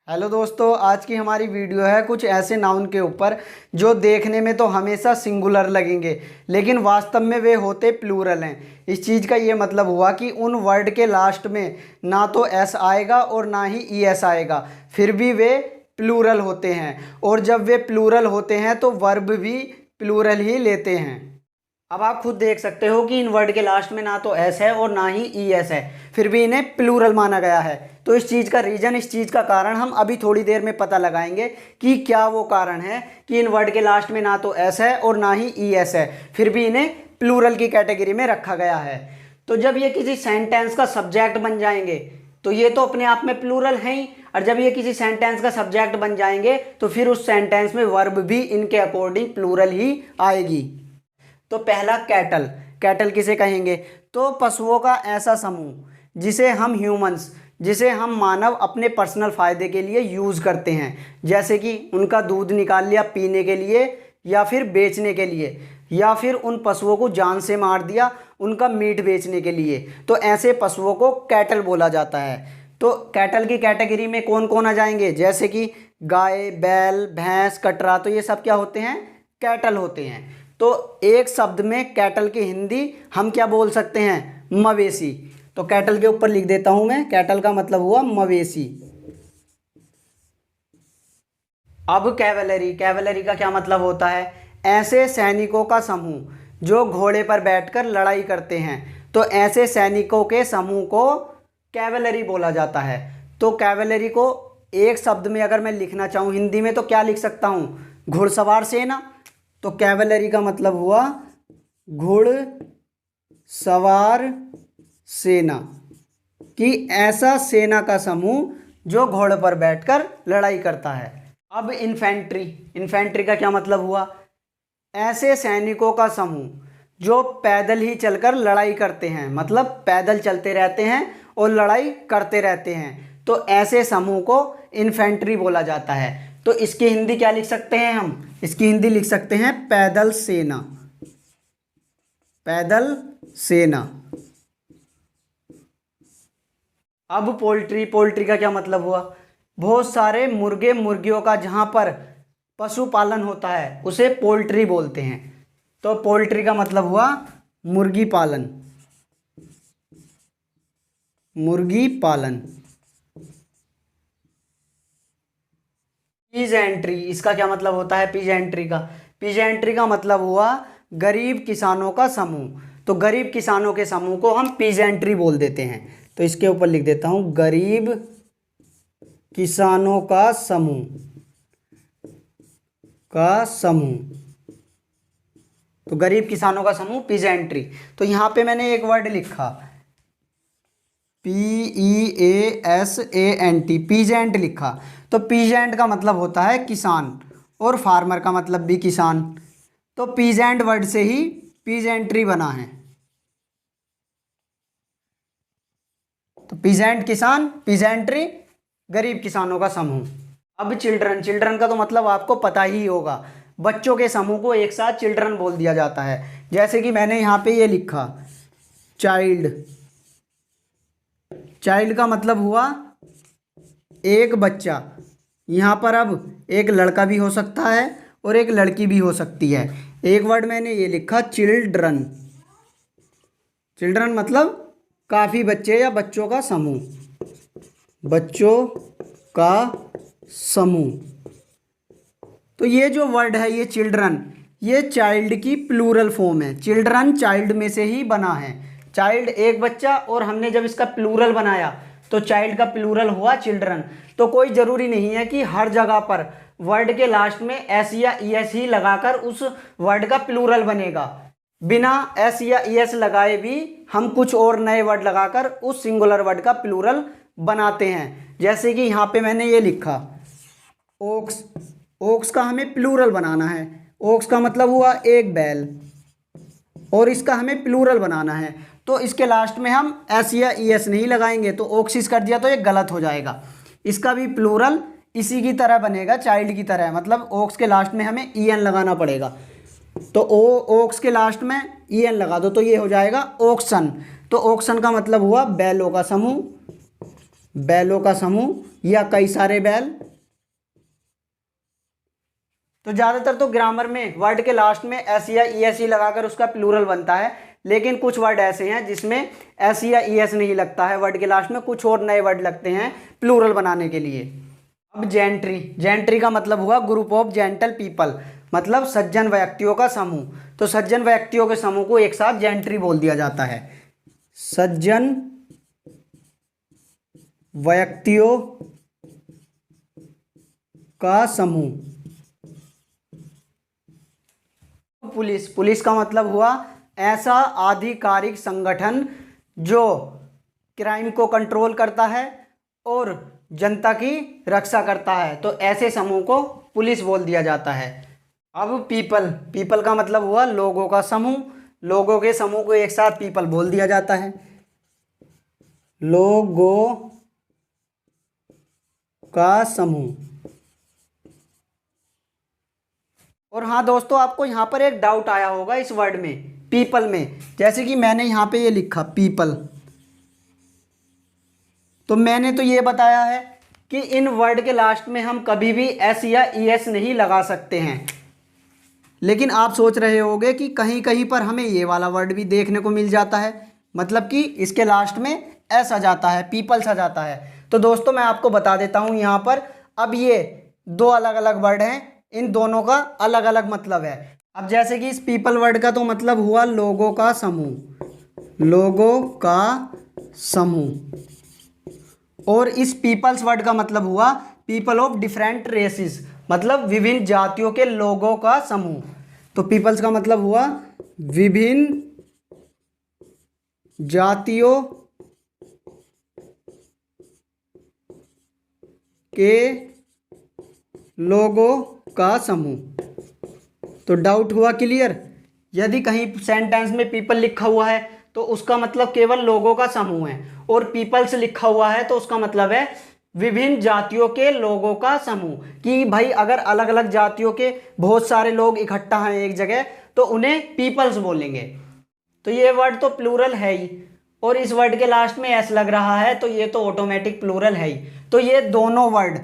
Hello दोस्तों, आज की हमारी वीडियो है कुछ ऐसे नाउन के ऊपर जो देखने में तो हमेशा सिंगुलर लगेंगे लेकिन वास्तव में वे होते प्लूरल हैं। इस चीज़ का ये मतलब हुआ कि उन वर्ड के लास्ट में ना तो एस आएगा और ना ही ई एस आएगा, फिर भी वे प्लूरल होते हैं। और जब वे प्लूरल होते हैं तो वर्ब भी प्लूरल ही लेते हैं। अब आप खुद देख सकते हो कि इन वर्ड के लास्ट में ना तो एस है और ना ही ई एस है, फिर भी इन्हें प्लूरल माना गया है। तो इस चीज़ का रीज़न, इस चीज़ का कारण हम अभी थोड़ी देर में पता लगाएंगे कि क्या वो कारण है कि इन वर्ड के लास्ट में ना तो एस है और ना ही ई एस है, फिर भी इन्हें प्लूरल की कैटेगरी में रखा गया है। तो जब ये किसी सेंटेंस का सब्जेक्ट बन जाएंगे तो ये तो अपने आप में प्लूरल हैं ही, और जब ये किसी सेंटेंस का सब्जेक्ट बन जाएंगे तो फिर उस सेंटेंस में वर्ब भी इनके अकॉर्डिंग प्लूरल ही आएगी। तो पहला कैटल। कैटल किसे कहेंगे? तो पशुओं का ऐसा समूह जिसे हम ह्यूमंस, जिसे हम मानव अपने पर्सनल फ़ायदे के लिए यूज़ करते हैं, जैसे कि उनका दूध निकाल लिया पीने के लिए या फिर बेचने के लिए, या फिर उन पशुओं को जान से मार दिया उनका मीट बेचने के लिए। तो ऐसे पशुओं को कैटल बोला जाता है। तो कैटल की कैटेगरी में कौन कौन आ जाएंगे? जैसे कि गाय, बैल, भैंस, कटरा, तो ये सब क्या होते हैं? कैटल होते हैं। तो एक शब्द में कैटल की हिंदी हम क्या बोल सकते हैं? मवेशी। तो कैटल के ऊपर लिख देता हूं मैं, कैटल का मतलब हुआ मवेशी। अब कैवलरी। कैवलरी का क्या मतलब होता है? ऐसे सैनिकों का समूह जो घोड़े पर बैठकर लड़ाई करते हैं। तो ऐसे सैनिकों के समूह को कैवलरी बोला जाता है। तो कैवलरी को एक शब्द में अगर मैं लिखना चाहूँ हिंदी में तो क्या लिख सकता हूँ? घुड़सवार सेना। तो कैवलरी का मतलब हुआ घुड़सवार सेना, कि ऐसा सेना का समूह जो घोड़े पर बैठकर लड़ाई करता है। अब इन्फेंट्री। इन्फेंट्री का क्या मतलब हुआ? ऐसे सैनिकों का समूह जो पैदल ही चलकर लड़ाई करते हैं, मतलब पैदल चलते रहते हैं और लड़ाई करते रहते हैं। तो ऐसे समूह को इन्फेंट्री बोला जाता है। तो इसकी हिंदी क्या लिख सकते हैं हम? इसकी हिंदी लिख सकते हैं पैदल सेना। पैदल सेना। अब पोल्ट्री। पोल्ट्री का क्या मतलब हुआ? बहुत सारे मुर्गे मुर्गियों का जहां पर पशुपालन होता है उसे पोल्ट्री बोलते हैं। तो पोल्ट्री का मतलब हुआ मुर्गी पालन। मुर्गी पालन। पीजेंट्री। इसका क्या मतलब होता है? पीजेंट्री का, पीजेंट्री का मतलब हुआ गरीब किसानों का समूह। तो गरीब किसानों के समूह को हम पीजेंट्री बोल देते हैं। तो इसके ऊपर लिख देता हूं गरीब किसानों का समूह। तो गरीब किसानों का समूह पीजेंट्री। तो यहां पे मैंने एक वर्ड लिखा PEASANT, पीजेंट लिखा। तो पीजेंट का मतलब होता है किसान और फार्मर का मतलब भी किसान। तो पीजेंट वर्ड से ही पीजेंट्री बना है। तो पीजेंट किसान, पीजेंट्री गरीब किसानों का समूह। अब चिल्ड्रन। चिल्ड्रन का तो मतलब आपको पता ही होगा, बच्चों के समूह को एक साथ चिल्ड्रन बोल दिया जाता है। जैसे कि मैंने यहाँ पे ये लिखा चाइल्ड। चाइल्ड का मतलब हुआ एक बच्चा। यहाँ पर अब एक लड़का भी हो सकता है और एक लड़की भी हो सकती है। एक वर्ड मैंने ये लिखा चिल्ड्रन। चिल्ड्रन मतलब काफ़ी बच्चे या बच्चों का समूह। बच्चों का समूह। तो ये जो वर्ड है ये चिल्ड्रन, ये चाइल्ड की प्लूरल फॉर्म है। चिल्ड्रन चाइल्ड में से ही बना है। चाइल्ड एक बच्चा, और हमने जब इसका प्लूरल बनाया तो चाइल्ड का प्लूरल हुआ चिल्ड्रन। तो कोई ज़रूरी नहीं है कि हर जगह पर वर्ड के लास्ट में एस या ई एस ही लगाकर उस वर्ड का प्लूरल बनेगा। बिना एस या ई एस लगाए भी हम कुछ और नए वर्ड लगाकर उस सिंगुलर वर्ड का प्लूरल बनाते हैं। जैसे कि यहाँ पे मैंने ये लिखा ओक्स। ओक्स का हमें प्लूरल बनाना है। ओक्स का मतलब हुआ एक बैल, और इसका हमें प्लूरल बनाना है। तो इसके लास्ट में हम एस या ई एस नहीं लगाएंगे, तो ओक्सिस कर दिया तो ये गलत हो जाएगा। इसका भी प्लूरल इसी की तरह बनेगा, चाइल्ड की तरह। मतलब ओक्स के लास्ट में हमें ई एन लगाना पड़ेगा। तो ओक्स के लास्ट में ई एन लगा दो तो ये हो जाएगा ओक्सन। तो ओक्सन का मतलब हुआ बैलों का समूह। बैलों का समूह या कई सारे बैल। तो ज़्यादातर तो ग्रामर में वर्ड के लास्ट में एस या ई एस ई लगाकर उसका प्लूरल बनता है, लेकिन कुछ वर्ड ऐसे हैं जिसमें एस या ई एस नहीं लगता है वर्ड के लास्ट में, कुछ और नए वर्ड लगते हैं प्लूरल बनाने के लिए। अब जेंट्री, जेंट्री का मतलब हुआ ग्रुप ऑफ जेंटल पीपल, मतलब सज्जन व्यक्तियों का समूह। तो सज्जन व्यक्तियों के समूह को एक साथ जेंट्री बोल दिया जाता है। सज्जन व्यक्तियों का समूह। पुलिस, पुलिस का मतलब हुआ ऐसा आधिकारिक संगठन जो क्राइम को कंट्रोल करता है और जनता की रक्षा करता है, तो ऐसे समूह को पुलिस बोल दिया जाता है। अब पीपल, पीपल का मतलब हुआ लोगों का समूह, लोगों के समूह को एक साथ पीपल बोल दिया जाता है। लोगों का समूह। और हाँ दोस्तों, आपको यहाँ पर एक डाउट आया होगा इस वर्ड में पीपल में, जैसे कि मैंने यहाँ पे ये लिखा पीपल, तो मैंने तो ये बताया है कि इन वर्ड के लास्ट में हम कभी भी एस या ई एस नहीं लगा सकते हैं, लेकिन आप सोच रहे होंगे कि कहीं कहीं पर हमें ये वाला वर्ड भी देखने को मिल जाता है, मतलब कि इसके लास्ट में एस आ जाता है, पीपल्स आ जाता है। तो दोस्तों मैं आपको बता देता हूँ यहाँ पर, अब ये दो अलग अलग वर्ड हैं, इन दोनों का अलग अलग मतलब है। अब जैसे कि इस पीपल वर्ड का तो मतलब हुआ लोगों का समूह, लोगों का समूह, और इस पीपल्स वर्ड का मतलब हुआ पीपल ऑफ डिफरेंट रेसेस, मतलब विभिन्न जातियों के लोगों का समूह। तो पीपल्स का मतलब हुआ विभिन्न जातियों के लोगों का समूह। तो डाउट हुआ क्लियर? यदि कहीं सेंटेंस में पीपल लिखा हुआ है तो उसका मतलब केवल लोगों का समूह है, और पीपल्स लिखा हुआ है तो उसका मतलब है विभिन्न जातियों के लोगों का समूह, कि भाई अगर अलग अलग जातियों के बहुत सारे लोग इकट्ठा हैं एक जगह तो उन्हें पीपल्स बोलेंगे। तो ये वर्ड तो प्लूरल है ही, और इस वर्ड के लास्ट में एस लग रहा है तो ये तो ऑटोमेटिक प्लूरल है ही। तो ये दोनों वर्ड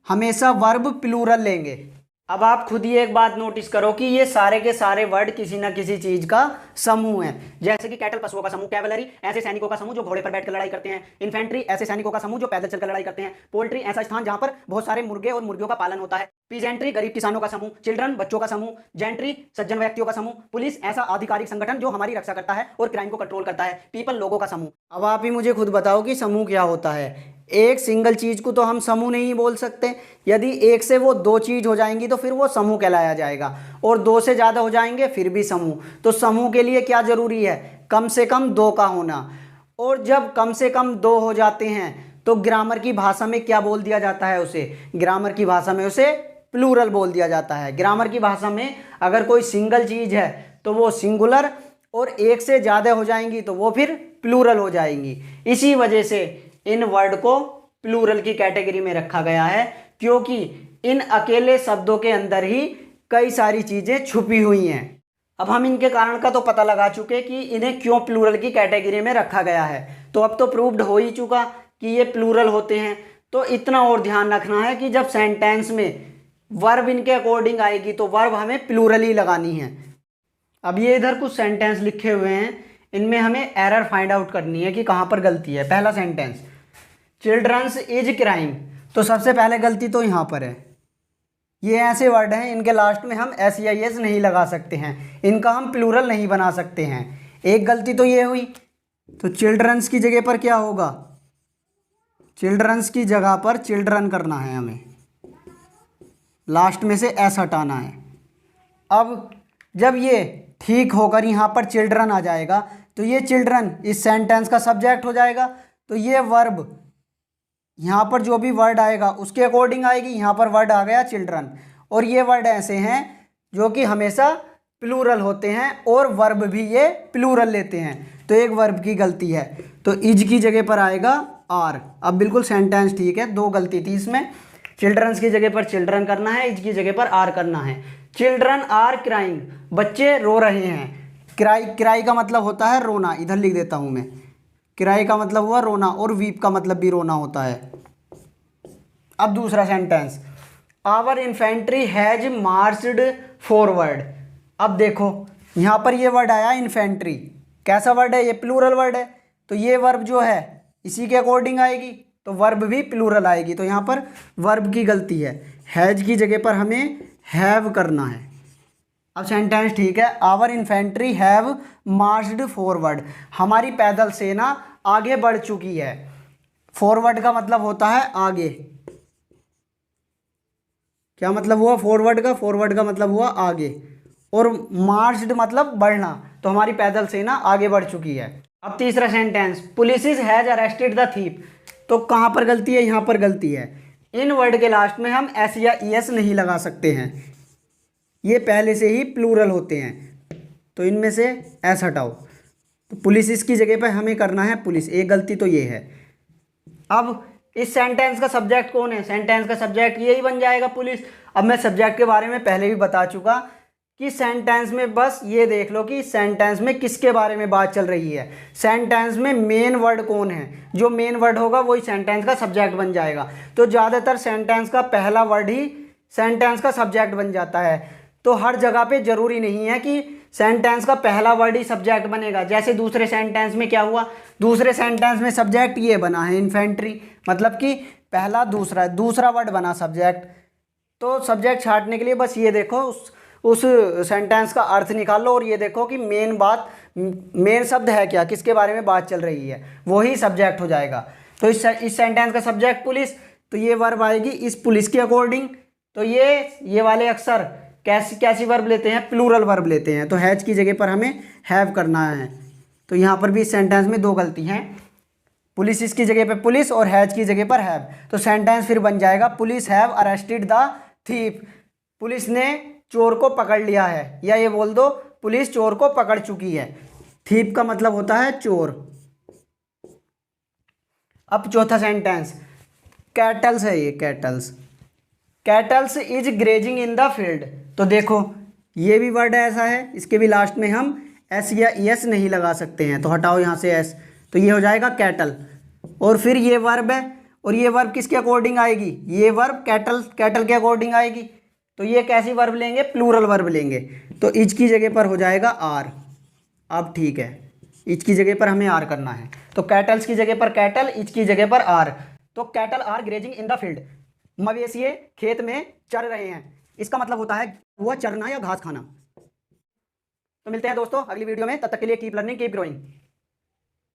हमेशा वर्ब प्लूरल लेंगे। अब आप खुद ही एक बात नोटिस करो कि ये सारे के सारे वर्ड किसी ना किसी चीज का समूह है, जैसे कि कैटल पशुओं का समूह, कैवलरी ऐसे सैनिकों का समूह जो घोड़े पर बैठकर लड़ाई करते हैं, इन्फेंट्री ऐसे सैनिकों का समूह जो पैदल चलकर लड़ाई करते हैं, पोल्ट्री ऐसा स्थान जहां पर बहुत सारे मुर्गे और मुर्गियों का पालन होता है, पीजेंट्री गरीब किसानों का समूह, चिल्ड्रन बच्चों का समूह, जेंट्री सज्जन व्यक्तियों का समूह, पुलिस ऐसा आधिकारिक संगठन जो हमारी रक्षा करता है और क्राइम को कंट्रोल करता है, पीपल लोगों का समूह। अब आप ही मुझे खुद बताओ कि समूह क्या होता है। एक सिंगल चीज को तो हम समूह नहीं बोल सकते, यदि एक से वो दो चीज हो जाएंगी तो फिर वो समूह कहलाया जाएगा, और दो से ज्यादा हो जाएंगे फिर भी समूह। तो समूह के लिए क्या जरूरी है? कम से कम दो का होना, और जब कम से कम दो हो जाते हैं तो ग्रामर की भाषा में क्या बोल दिया जाता है उसे? ग्रामर की भाषा में उसे प्लूरल बोल दिया जाता है। ग्रामर की भाषा में अगर कोई सिंगल चीज है तो वो सिंगुलर, और एक से ज्यादा हो जाएंगी तो वो फिर प्लूरल हो जाएंगी। इसी वजह से इन वर्ड को प्लूरल की कैटेगरी में रखा गया है, क्योंकि इन अकेले शब्दों के अंदर ही कई सारी चीजें छुपी हुई हैं। अब हम इनके कारण का तो पता लगा चुके कि इन्हें क्यों प्लूरल की कैटेगरी में रखा गया है, तो अब तो प्रूव्ड हो ही चुका कि ये प्लूरल होते हैं। तो इतना और ध्यान रखना है कि जब सेंटेंस में वर्ब इनके अकॉर्डिंग आएगी तो वर्ब हमें प्लूरल ही लगानी है। अब ये इधर कुछ सेंटेंस लिखे हुए हैं, इनमें हमें एरर फाइंड आउट करनी है कि कहाँ पर गलती है। पहला सेंटेंस, चिल्ड्रंस इज क्राइम, तो सबसे पहले गलती तो यहाँ पर है। ये ऐसे वर्ड हैं इनके लास्ट में हम एस या एस नहीं लगा सकते हैं, इनका हम प्लूरल नहीं बना सकते हैं। एक गलती तो ये हुई, तो चिल्ड्रंस की जगह पर क्या होगा? चिल्ड्रंस की जगह पर चिल्ड्रन करना है हमें, लास्ट में से एस हटाना है। अब जब ये ठीक होकर यहाँ पर चिल्ड्रन आ जाएगा तो ये चिल्ड्रन इस सेंटेंस का सब्जेक्ट हो जाएगा, तो ये वर्ब यहाँ पर जो भी वर्ड आएगा उसके अकॉर्डिंग आएगी। यहाँ पर वर्ड आ गया चिल्ड्रन, और ये वर्ड ऐसे हैं जो कि हमेशा प्लूरल होते हैं और वर्ब भी ये प्लूरल लेते हैं। तो एक वर्ब की गलती है, तो इज की जगह पर आएगा आर। अब बिल्कुल सेंटेंस ठीक है, दो गलती थी इसमें। चिल्ड्रंस की जगह पर चिल्ड्रन करना है, इज की जगह पर आर करना है। चिल्ड्रन आर क्राइंग, बच्चे रो रहे हैं। क्राई, क्राई का मतलब होता है रोना, इधर लिख देता हूँ मैं। किराए का मतलब हुआ रोना, और वीप का मतलब भी रोना होता है। अब दूसरा sentence, our infantry has marched forward. अब देखो यहाँ पर ये वर्ड आया इन्फेंट्री, कैसा वर्ड है, ये प्लूरल वर्ड है, तो ये वर्ब जो है इसी के अकॉर्डिंग आएगी, तो वर्ब भी प्लूरल आएगी। तो यहाँ पर वर्ब की गलती है, हैज की जगह पर हमें हैव करना है। अब सेंटेंस ठीक है, our infantry have marched forward, हमारी पैदल सेना आगे बढ़ चुकी है। फॉरवर्ड का मतलब होता है आगे, क्या मतलब हुआ फॉरवर्ड का, फॉरवर्ड का मतलब हुआ आगे, और मार्च्ड मतलब बढ़ना, तो हमारी पैदल सेना आगे बढ़ चुकी है। अब तीसरा sentence, police has arrested the thief, तो कहाँ पर गलती है, यहाँ पर गलती है। इन वर्ड के लास्ट में हम एस या ईएस नहीं लगा सकते हैं, ये पहले से ही प्लूरल होते हैं, तो इनमें से एस हटाओ, तो पुलिस इसकी जगह पर हमें करना है पुलिस, एक गलती तो ये है। अब इस सेंटेंस का सब्जेक्ट कौन है, सेंटेंस का सब्जेक्ट यही बन जाएगा पुलिस। अब मैं सब्जेक्ट के बारे में पहले भी बता चुका कि सेंटेंस में बस ये देख लो कि सेंटेंस में किसके बारे में बात चल रही है, सेंटेंस में मेन वर्ड कौन है, जो मेन वर्ड होगा वही सेंटेंस का सब्जेक्ट बन जाएगा। तो ज़्यादातर सेंटेंस का पहला वर्ड ही सेंटेंस का सब्जेक्ट बन जाता है, तो हर जगह पे ज़रूरी नहीं है कि सेंटेंस का पहला वर्ड ही सब्जेक्ट बनेगा। जैसे दूसरे सेंटेंस में क्या हुआ, दूसरे सेंटेंस में सब्जेक्ट ये बना है इन्फेंट्री, मतलब कि पहला दूसरा वर्ड बना सब्जेक्ट, तो सब्जेक्ट छांटने के लिए बस ये देखो उस सेंटेंस का अर्थ निकाल लो, और ये देखो कि मेन शब्द है क्या, किसके बारे में बात चल रही है, वही सब्जेक्ट हो जाएगा। तो इस सेंटेंस का सब्जेक्ट पुलिस, तो ये वर्ब आएगी इस पुलिस के अकॉर्डिंग। तो ये वाले अक्सर कैसी वर्ब लेते हैं, प्लूरल वर्ब लेते हैं, तो हैज की जगह पर हमें हैव करना है। तो यहाँ पर भी इस सेंटेंस में दो गलती हैं, पुलिस इसकी जगह पे पुलिस और हैज की जगह पर हैव, तो सेंटेंस फिर बन जाएगा police have arrested the thief, police ने चोर को पकड़ लिया है, या ये बोल दो पुलिस चोर को पकड़ चुकी है। थीप का मतलब होता है चोर। अब चौथा सेंटेंस, कैटल्स है, ये kettles is grazing in the field, तो देखो ये भी वर्ड ऐसा है, इसके भी लास्ट में हम एस या ईएस नहीं लगा सकते हैं, तो हटाओ यहाँ से एस, तो ये हो जाएगा कैटल। और फिर ये वर्ब है, और ये वर्ब किसके अकॉर्डिंग आएगी, ये वर्ब कैटल के अकॉर्डिंग आएगी, तो ये कैसी वर्ब लेंगे, प्लूरल वर्ब लेंगे, तो इज की जगह पर हो जाएगा आर। अब ठीक है, इज की जगह पर हमें आर करना है, तो कैटल्स की जगह पर कैटल, इज की जगह पर आर, तो cattle are grazing in the field, मवेशी खेत में चर रहे हैं, इसका मतलब होता है हुआ चरना या घास खाना। तो मिलते हैं दोस्तों अगली वीडियो में, तब तक के लिए कीप लर्निंग कीप ग्रोइंग।